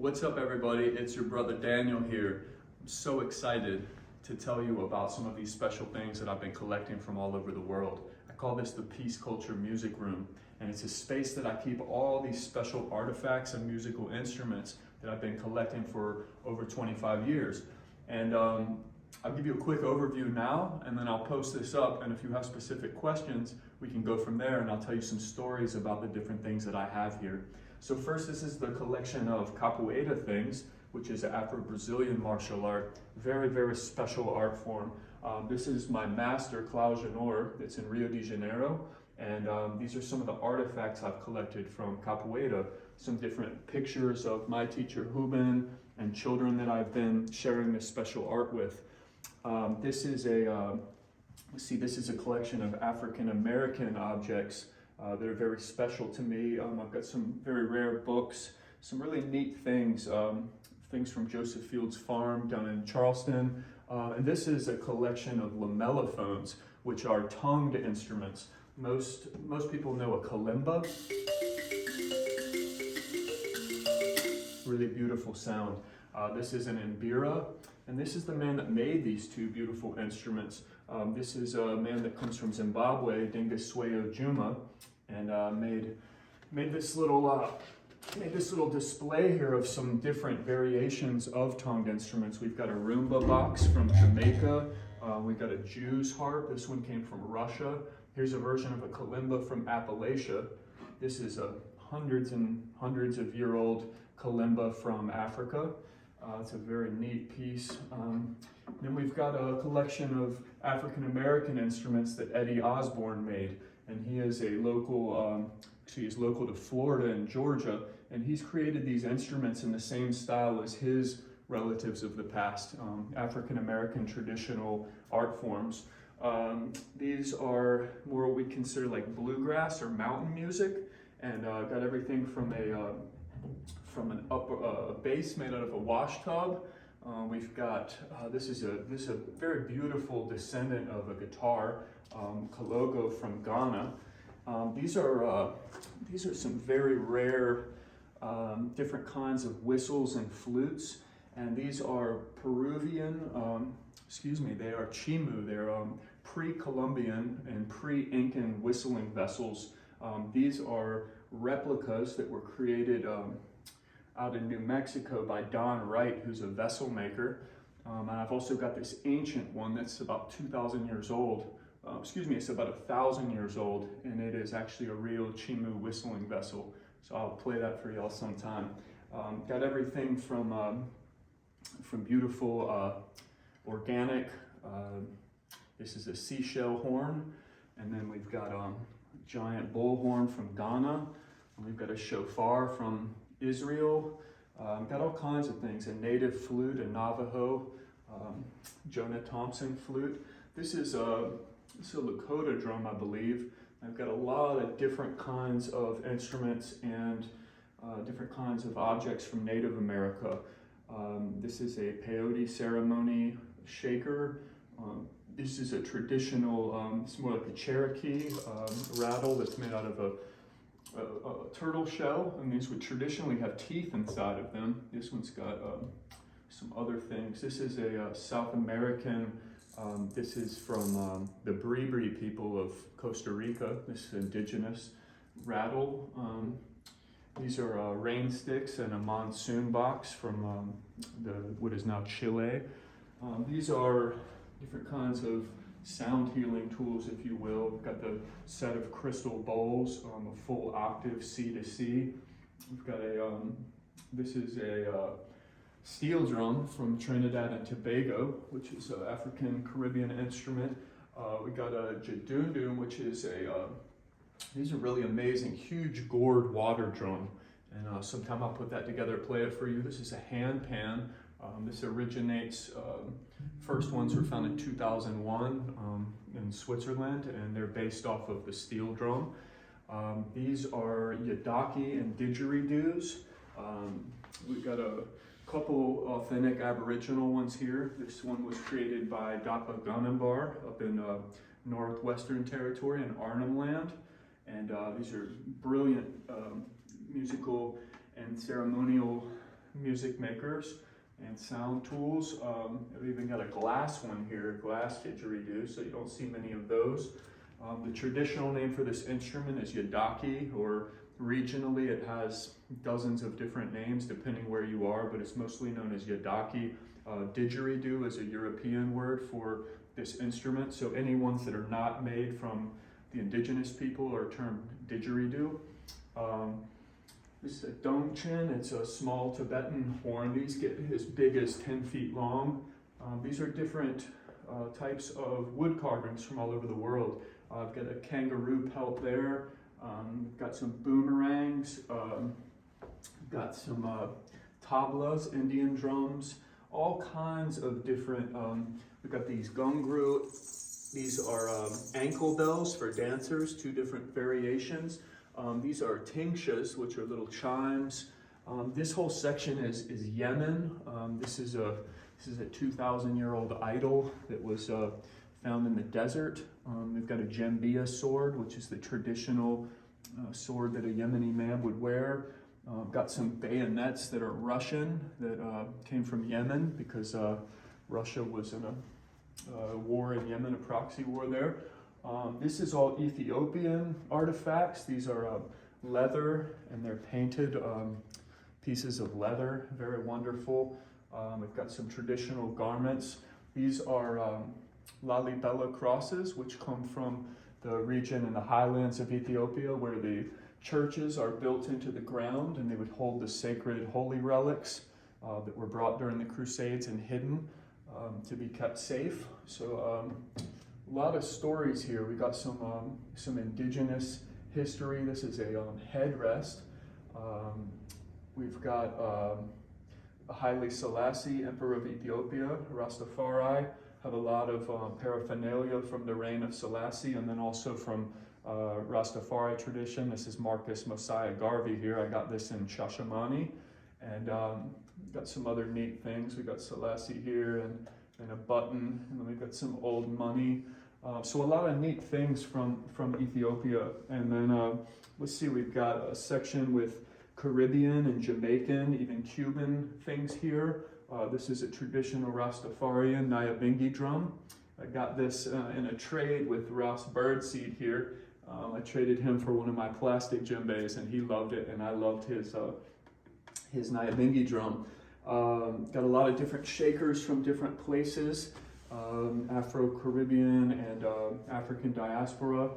What's up, everybody? It's your brother Daniel here. I'm so excited to tell you about some of these special things that I've been collecting from all over the world. I call this the Peace Culture Music Room, and it's a space that I keep all these special artifacts and musical instruments that I've been collecting for over 25 years. And I'll give you a quick overview now, and then I'll post this up, and if you have specific questions, we can go from there, and I'll tell you some stories about the different things that I have here. So first, this is the collection of capoeira things, which is Afro-Brazilian martial art. Very, very special art form. This is my master, Cláudio Janor. It's in Rio de Janeiro. And these are some of the artifacts I've collected from capoeira. Some different pictures of my teacher, Ruben, and children that I've been sharing this special art with. This is a collection of African-American objects that are very special to me. I've got some very rare books, some really neat things, things from Joseph Field's farm down in Charleston. And this is a collection of lamellophones, which are tongued instruments. Most people know a kalimba. Really beautiful sound. This is an mbira, and this is the man that made these two beautiful instruments. This is a man that comes from Zimbabwe, Dingiswayo Juma, and made this little display here of some different variations of tongued instruments. We've got a rumba box from Jamaica. We've got a Jew's harp. This one came from Russia. Here's a version of a kalimba from Appalachia. This is a hundreds and hundreds of year old kalimba from Africa. It's a very neat piece. Then we've got a collection of African-American instruments that Eddie Osborne made. And he is a local, he's local to Florida and Georgia. And he's created these instruments in the same style as his relatives of the past, African-American traditional art forms. These are more what we consider like bluegrass or mountain music. And got everything from a bass made out of a wash tub. We've got, this is a very beautiful descendant of a guitar, Kalogo from Ghana. These are some very rare, different kinds of whistles and flutes. And these are Peruvian, they are chimu. They're pre-Columbian and pre-Incan whistling vessels. These are replicas that were created out in New Mexico by Don Wright, who's a vessel maker. And I've also got this ancient one that's about 2,000 years old. It's about 1,000 years old, and it is actually a real chimu whistling vessel. So I'll play that for y'all sometime. Got everything from beautiful organic. This is a seashell horn, and then we've got a giant bullhorn from Ghana. And we've got a shofar from Israel. Got all kinds of things, a native flute, a Navajo, Jonah Thompson flute. This is a Lakota drum, I believe. I've got a lot of different kinds of instruments and different kinds of objects from Native America. This is a peyote ceremony shaker. This is a traditional, it's more like a Cherokee rattle that's made out of a turtle shell, and these would traditionally have teeth inside of them. This one's got some other things. This is a South American, this is from the Bribri people of Costa Rica. This is indigenous rattle. These are rain sticks and a monsoon box from what is now Chile. These are different kinds of sound healing tools, if you will. We've got the set of crystal bowls, a full octave C to C. We've got this is a steel drum from Trinidad and Tobago, which is an African Caribbean instrument. We got a jadundum, which is these are really amazing, huge gourd water drum. And sometime I'll put that together, play it for you. This is a hand pan. This originates, first ones were found in 2001 in Switzerland, and they're based off of the steel drum. These are yadaki and didgeridoos. We've got a couple authentic Aboriginal ones here. This one was created by Dapa Gunambar up in Northwestern Territory in Arnhem Land. And these are brilliant musical and ceremonial music makers and sound tools. I've even got a glass one here, glass didgeridoo, so you don't see many of those. The traditional name for this instrument is yadaki, or regionally it has dozens of different names depending where you are, but it's mostly known as yadaki. Didgeridoo is a European word for this instrument, so any ones that are not made from the indigenous people are termed didgeridoo. This is a dongchen. It's a small Tibetan horn. These get as big as 10 feet long. These are different types of wood carvings from all over the world. I've got a kangaroo pelt there. Got some boomerangs. Got some tablas, Indian drums. All kinds of different. We've got these gongru. These are ankle bells for dancers. 2 different variations. These are tingshas, which are little chimes. This whole section is Yemen. This is a 2,000-year-old idol that was found in the desert. We've got a djembiya sword, which is the traditional sword that a Yemeni man would wear. Got some bayonets that are Russian, that came from Yemen because Russia was in a war in Yemen, a proxy war there. This is all Ethiopian artifacts. These are leather, and they're painted pieces of leather, very wonderful. We've got some traditional garments. These are Lalibela crosses, which come from the region in the highlands of Ethiopia where the churches are built into the ground, and they would hold the sacred holy relics that were brought during the Crusades and hidden to be kept safe. So a lot of stories here. We got some indigenous history. This is a headrest. We've got Haile Selassie, Emperor of Ethiopia, Rastafari, have a lot of paraphernalia from the reign of Selassie, and then also from Rastafari tradition. This is Marcus Mosiah Garvey here. I got this in Shashamane, and got some other neat things. We got Selassie here, and a button, and then we've got some old money. So a lot of neat things from Ethiopia. And then let's see, we've got a section with Caribbean and Jamaican, even Cuban things here. This is a traditional Rastafarian Nyabingi drum. I got this in a trade with Ross Birdseed here. I traded him for one of my plastic djembes, and he loved it, and I loved his Nyabingi drum. Got a lot of different shakers from different places, Afro-Caribbean and African diaspora.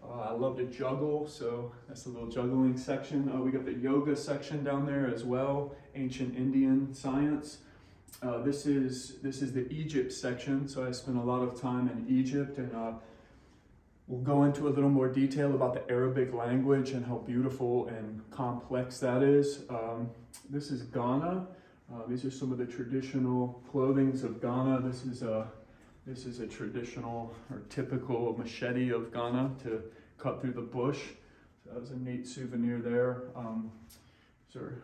I love to juggle, so that's a little juggling section. We got the yoga section down there as well, ancient Indian science. This is the Egypt section, so I spent a lot of time in Egypt, and we'll go into a little more detail about the Arabic language and how beautiful and complex that is. This is Ghana. These are some of the traditional clothings of Ghana. This is a traditional or typical machete of Ghana to cut through the bush. So that was a neat souvenir there. These are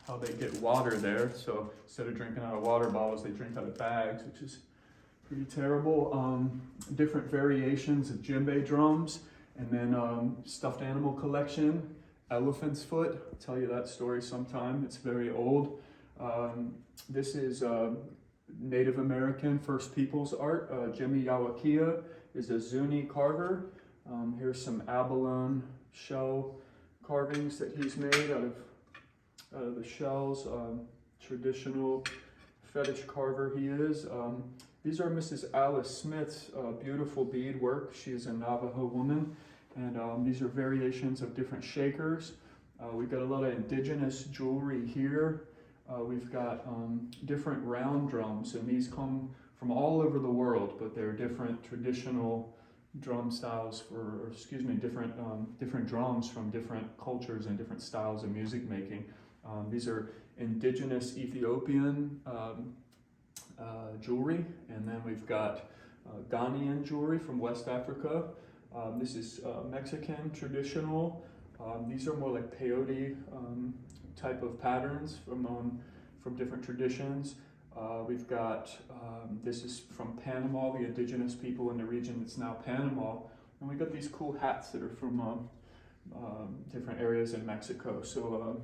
how they get water there. So instead of drinking out of water bottles, they drink out of bags, which is pretty terrible. Different variations of djembe drums, and then stuffed animal collection, elephant's foot. I'll tell you that story sometime. It's very old. This is Native American First Peoples art. Jimmy Yawakia is a Zuni carver. Here's some abalone shell carvings that he's made out of the shells. Traditional fetish carver he is. These are Mrs. Alice Smith's beautiful beadwork. She is a Navajo woman, and these are variations of different shakers. We've got a lot of indigenous jewelry here. We've got different round drums, and these come from all over the world, but they're different traditional drum styles different drums from different cultures and different styles of music making. These are indigenous Ethiopian jewelry, and then we've got Ghanaian jewelry from West Africa. This is Mexican traditional. These are more like peyote type of patterns from different traditions. We've got, this is from Panama, the indigenous people in the region that's now Panama. And we got these cool hats that are from different areas in Mexico. So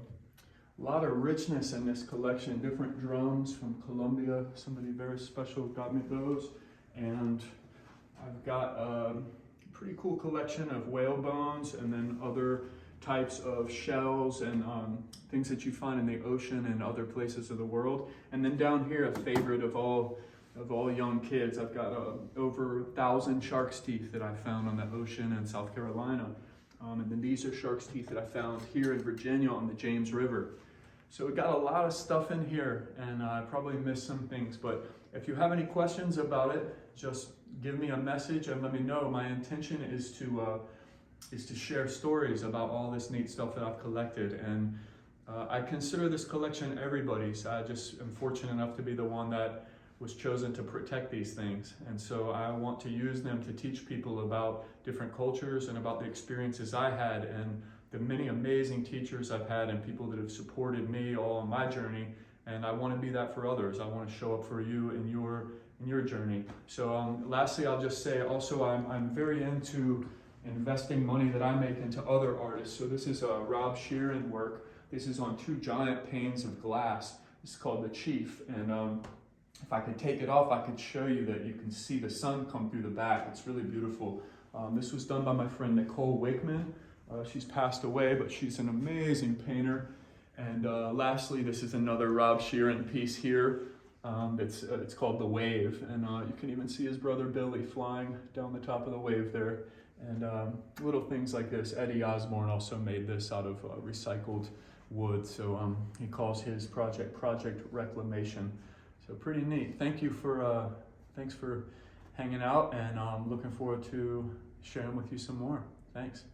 a A lot of richness in this collection, different drums from Colombia. Somebody very special got me those. And I've got a pretty cool collection of whale bones and then other types of shells and things that you find in the ocean and other places of the world. And then down here, a favorite of all young kids, I've got over 1,000 shark's teeth that I found on the ocean in South Carolina. And then these are shark's teeth that I found here in Virginia on the James River. So we got a lot of stuff in here, and I probably missed some things, but if you have any questions about it, just give me a message and let me know. My intention is to share stories about all this neat stuff that I've collected, and I consider this collection everybody's. I just am fortunate enough to be the one that was chosen to protect these things, and so I want to use them to teach people about different cultures and about the experiences I had and the many amazing teachers I've had and people that have supported me all on my journey, and I want to be that for others. I want to show up for you in your journey. So lastly, I'll just say also I'm very into investing money that I make into other artists. So this is a Rob Sheeran work. This is on 2 giant panes of glass. It's called The Chief, and if I could take it off, I could show you that you can see the sun come through the back. It's really beautiful. This was done by my friend Nicole Wakeman. She's passed away, but she's an amazing painter. And lastly, this is another Rob Sheeran piece here. It's called The Wave, and you can even see his brother Billy flying down the top of the wave there. And little things like this. Eddie Osborne also made this out of recycled wood, so he calls his project Project Reclamation. So pretty neat. Thanks for hanging out, and I'm looking forward to sharing with you some more. Thanks.